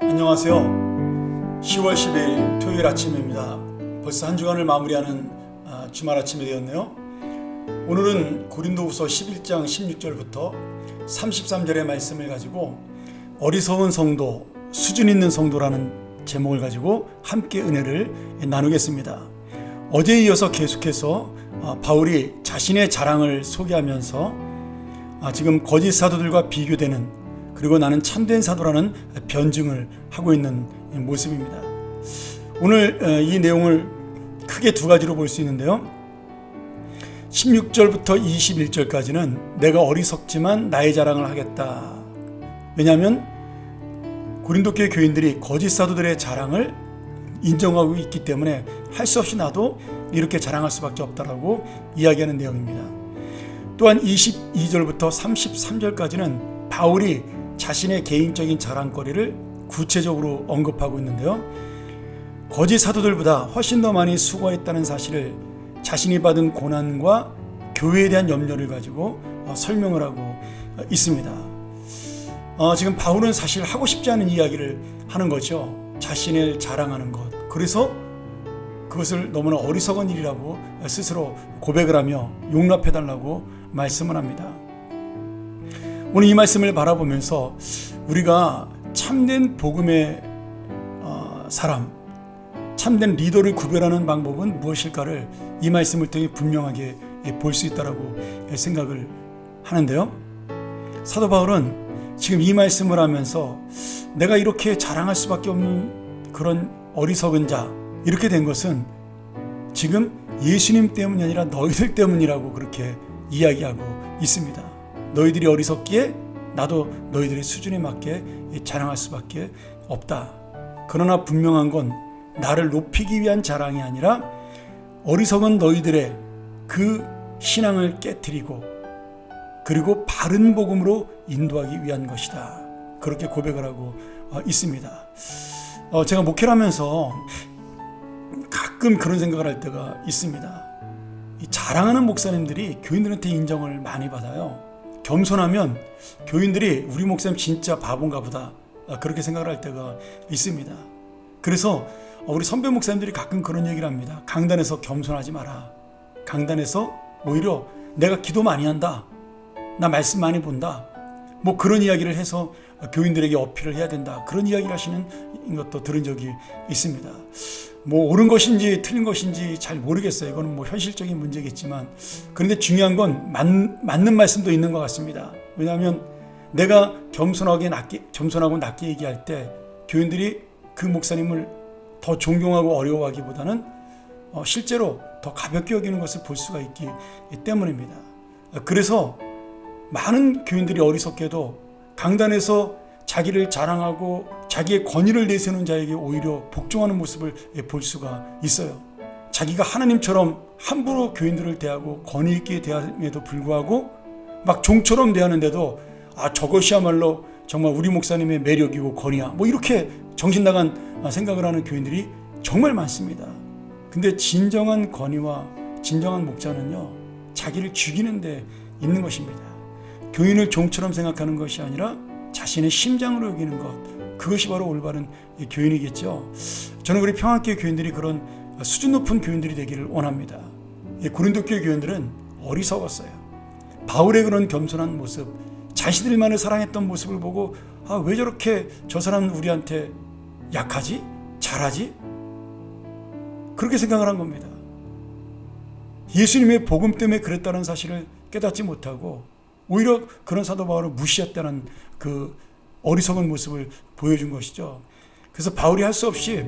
안녕하세요. 10월 10일 토요일 아침입니다. 벌써 한 주간을 마무리하는 주말 아침이 되었네요. 오늘은 고린도후서 11장 16절부터 33절의 말씀을 가지고 어리석은 성도, 수준 있는 성도라는 제목을 가지고 함께 은혜를 나누겠습니다. 어제에 이어서 계속해서 바울이 자신의 자랑을 소개하면서 지금 거짓 사도들과 비교되는, 그리고 나는 참된 사도라는 변증을 하고 있는 모습입니다. 오늘 이 내용을 크게 두 가지로 볼 수 있는데요. 16절부터 21절까지는 내가 어리석지만 나의 자랑을 하겠다. 왜냐하면 고린도 교회 교인들이 거짓 사도들의 자랑을 인정하고 있기 때문에 할 수 없이 나도 이렇게 자랑할 수밖에 없다라고 이야기하는 내용입니다. 또한 22절부터 33절까지는 바울이 자신의 개인적인 자랑거리를 구체적으로 언급하고 있는데요. 거짓 사도들보다 훨씬 더 많이 수고했다는 사실을 자신이 받은 고난과 교회에 대한 염려를 가지고 설명을 하고 있습니다. 지금 바울은 사실 하고 싶지 않은 이야기를 하는 거죠. 자신을 자랑하는 것. 그래서 그것을 너무나 어리석은 일이라고 스스로 고백을 하며 용납해달라고 말씀을 합니다. 오늘 이 말씀을 바라보면서 우리가 참된 복음의 사람, 참된 리더를 구별하는 방법은 무엇일까를 이 말씀을 통해 분명하게 볼 수 있다고 생각을 하는데요. 사도 바울은 지금 이 말씀을 하면서 내가 이렇게 자랑할 수밖에 없는 그런 어리석은 자, 이렇게 된 것은 지금 예수님 때문이 아니라 너희들 때문이라고 그렇게 이야기하고 있습니다. 너희들이 어리석기에 나도 너희들의 수준에 맞게 자랑할 수밖에 없다. 그러나 분명한 건 나를 높이기 위한 자랑이 아니라 어리석은 너희들의 그 신앙을 깨트리고 그리고 바른 복음으로 인도하기 위한 것이다. 그렇게 고백을 하고 있습니다. 제가 목회를 하면서 가끔 그런 생각을 할 때가 있습니다. 자랑하는 목사님들이 교인들한테 인정을 많이 받아요. 겸손하면 교인들이 우리 목사님 진짜 바본가 보다, 그렇게 생각을 할 때가 있습니다. 그래서 우리 선배 목사님들이 가끔 그런 얘기를 합니다. 강단에서 겸손하지 마라. 강단에서 오히려 내가 기도 많이 한다, 나 말씀 많이 본다, 뭐 그런 이야기를 해서 교인들에게 어필을 해야 된다, 그런 이야기를 하시는 것도 들은 적이 있습니다. 뭐 옳은 것인지 틀린 것인지 잘 모르겠어요. 이거는 뭐 현실적인 문제겠지만, 그런데 중요한 건 맞는 말씀도 있는 것 같습니다. 왜냐하면 내가 겸손하고 낮게 얘기할 때 교인들이 그 목사님을 더 존경하고 어려워하기보다는 실제로 더 가볍게 여기는 것을 볼 수가 있기 때문입니다. 그래서 많은 교인들이 어리석게도 강단에서 자기를 자랑하고 자기의 권위를 내세우는 자에게 오히려 복종하는 모습을 볼 수가 있어요. 자기가 하나님처럼 함부로 교인들을 대하고 권위 있게 대함에도 불구하고 막 종처럼 대하는데도 저것이야말로 정말 우리 목사님의 매력이고 권위야, 뭐 이렇게 정신 나간 생각을 하는 교인들이 정말 많습니다. 근데 진정한 권위와 진정한 목자는요, 자기를 죽이는 데 있는 것입니다. 교인을 종처럼 생각하는 것이 아니라 자신의 심장으로 여기는 것, 그것이 바로 올바른 교인이겠죠. 저는 우리 평안교회 교인들이 그런 수준 높은 교인들이 되기를 원합니다. 고린도 교회 교인들은 어리석었어요. 바울의 그런 겸손한 모습, 자신들만을 사랑했던 모습을 보고 왜 저렇게 저 사람은 우리한테 약하지? 잘하지? 그렇게 생각을 한 겁니다. 예수님의 복음 때문에 그랬다는 사실을 깨닫지 못하고 오히려 그런 사도 바울을 무시했다는 그 어리석은 모습을 보여준 것이죠. 그래서 바울이 할 수 없이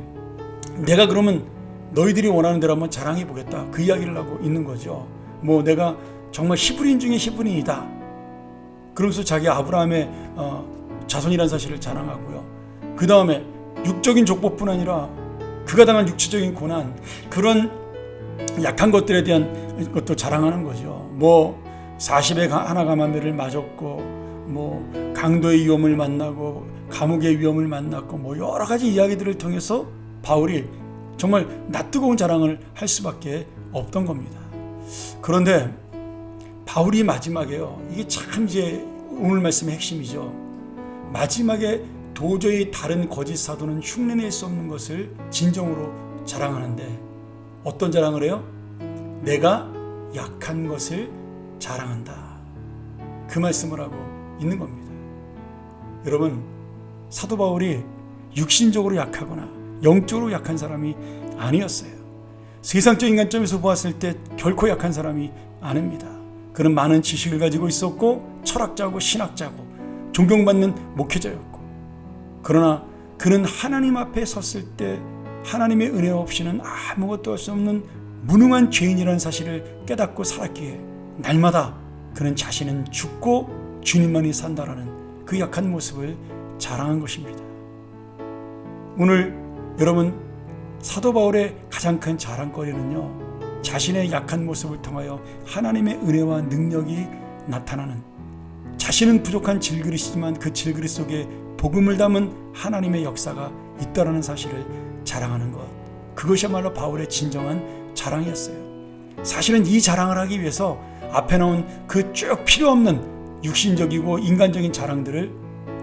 내가 그러면 너희들이 원하는 대로 한번 자랑해 보겠다, 그 이야기를 하고 있는 거죠. 뭐 내가 정말 히브리인 중에 히브리인이다, 그러면서 자기 아브라함의 자손이라는 사실을 자랑하고요. 그 다음에 육적인 족보뿐 아니라 그가 당한 육체적인 고난, 그런 약한 것들에 대한 것도 자랑하는 거죠. 뭐 40의 하나 가만배를 맞았고, 뭐 강도의 위험을 만나고 감옥의 위험을 만났고, 뭐 여러 가지 이야기들을 통해서 바울이 정말 낯뜨거운 자랑을 할 수밖에 없던 겁니다. 그런데 바울이 마지막에요, 이게 참 이제 오늘 말씀의 핵심이죠. 마지막에 도저히 다른 거짓 사도는 흉내낼 수 없는 것을 진정으로 자랑하는데 어떤 자랑을 해요? 내가 약한 것을 자랑한다. 그 말씀을 하고 있는 겁니다. 여러분, 사도 바울이 육신적으로 약하거나 영적으로 약한 사람이 아니었어요. 세상적인 관점에서 보았을 때 결코 약한 사람이 아닙니다. 그는 많은 지식을 가지고 있었고 철학자고 신학자고 존경받는 목회자였고, 그러나 그는 하나님 앞에 섰을 때 하나님의 은혜 없이는 아무것도 할 수 없는 무능한 죄인이라는 사실을 깨닫고 살았기에 날마다 그는 자신은 죽고 주님만이 산다라는 그 약한 모습을 자랑한 것입니다. 오늘 여러분, 사도 바울의 가장 큰 자랑거리는요, 자신의 약한 모습을 통하여 하나님의 은혜와 능력이 나타나는, 자신은 부족한 질그릇이지만 그 질그릇 속에 복음을 담은 하나님의 역사가 있다라는 사실을 자랑하는 것, 그것이야말로 바울의 진정한 자랑이었어요. 사실은 이 자랑을 하기 위해서 앞에 나온 그 쭉 필요 없는 육신적이고 인간적인 자랑들을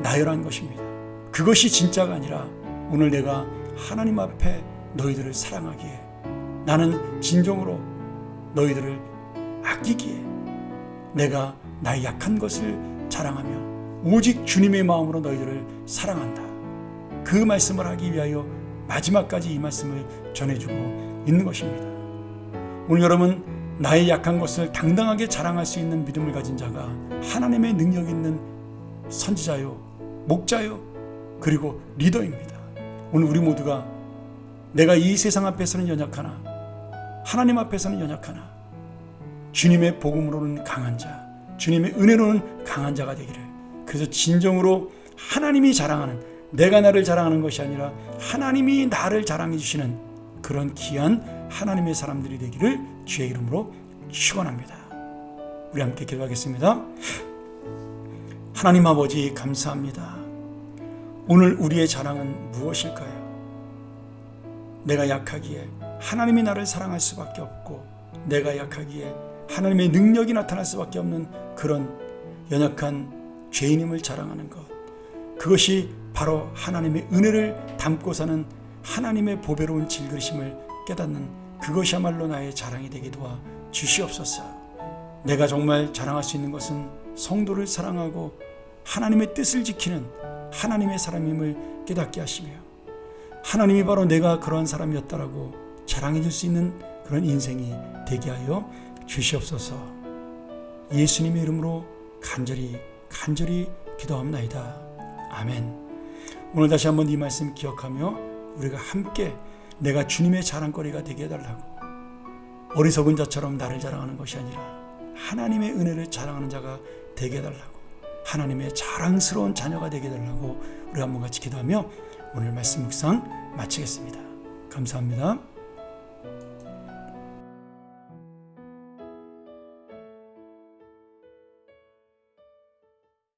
나열한 것입니다. 그것이 진짜가 아니라 오늘 내가 하나님 앞에 너희들을 사랑하기에, 나는 진정으로 너희들을 아끼기에, 내가 나의 약한 것을 자랑하며 오직 주님의 마음으로 너희들을 사랑한다. 그 말씀을 하기 위하여 마지막까지 이 말씀을 전해주고 있는 것입니다. 오늘 여러분, 나의 약한 것을 당당하게 자랑할 수 있는 믿음을 가진 자가 하나님의 능력 있는 선지자요, 목자요, 그리고 리더입니다. 오늘 우리 모두가 내가 이 세상 앞에서는 연약하나 하나님 앞에서는 연약하나 주님의 복음으로는 강한 자, 주님의 은혜로는 강한 자가 되기를, 그래서 진정으로 하나님이 자랑하는, 내가 나를 자랑하는 것이 아니라 하나님이 나를 자랑해 주시는 그런 귀한 하나님의 사람들이 되기를 주의 이름으로 축원합니다. 우리 함께 기도하겠습니다. 하나님 아버지, 감사합니다. 오늘 우리의 자랑은 무엇일까요? 내가 약하기에 하나님이 나를 사랑할 수밖에 없고, 내가 약하기에 하나님의 능력이 나타날 수밖에 없는 그런 연약한 죄인임을 자랑하는 것, 그것이 바로 하나님의 은혜를 담고 사는 하나님의 보배로운 질그릇임을 깨닫는, 그것이야말로 나의 자랑이 되게 도와 주시옵소서. 내가 정말 자랑할 수 있는 것은 성도를 사랑하고 하나님의 뜻을 지키는 하나님의 사람임을 깨닫게 하시며, 하나님이 바로 내가 그러한 사람이었다라고 자랑해 줄 수 있는 그런 인생이 되게 하여 주시옵소서. 예수님의 이름으로 간절히 기도합나이다. 아멘. 오늘 다시 한번 이 말씀 기억하며 우리가 함께 내가 주님의 자랑거리가 되게 해달라고, 어리석은 자처럼 나를 자랑하는 것이 아니라 하나님의 은혜를 자랑하는 자가 되게 해달라고, 하나님의 자랑스러운 자녀가 되게 해달라고 우리 한번 같이 기도하며 오늘 말씀 묵상 마치겠습니다. 감사합니다.